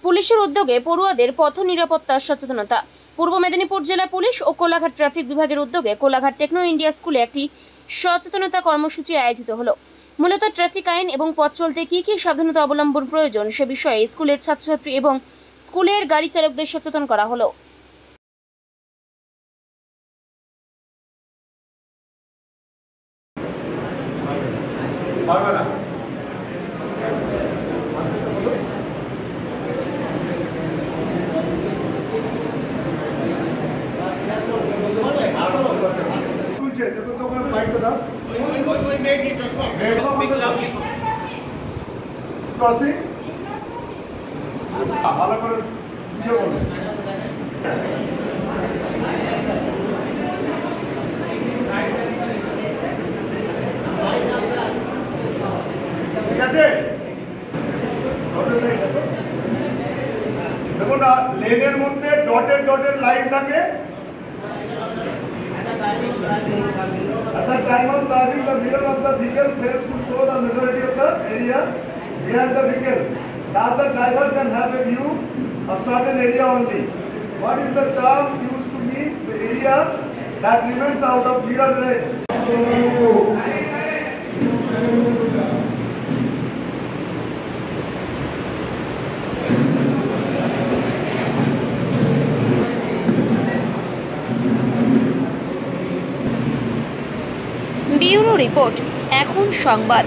পুলিশের উদ্যোগে পড়ুয়াদের পথ নিরাপত্তা সচেতনতা। পূর্ব মেদিনীপুর জেলা পুলিশ ও কোলাঘাট ট্রাফিক বিভাগের উদ্যোগে কোলাঘাট টেকনো ইন্ডিয়া স্কুলে একটি সচেতনতা কর্মসূচি আয়োজিত হলো। মূলত ট্রাফিক আইন এবং পথ চলতে কি কি সাবধানতা অবলম্বন প্রয়োজন সে বিষয়ে স্কুলের ছাত্রছাত্রী এবং স্কুলের গাড়ি চালকদের সচেতন করা হলো। Crossing. ভালো করে বুঝে বলুন। ঠিক আছে, দেখুন না, লেনের মধ্যে ডটেড লাইন থাকে। At the time of driving, the mirror of the vehicle fails to show the majority of the area behind the vehicle. Thus, the driver can have a view of certain area only. What is the term used to mean the area that remains out of mirror range? Bureau report, এখন সংবাদ।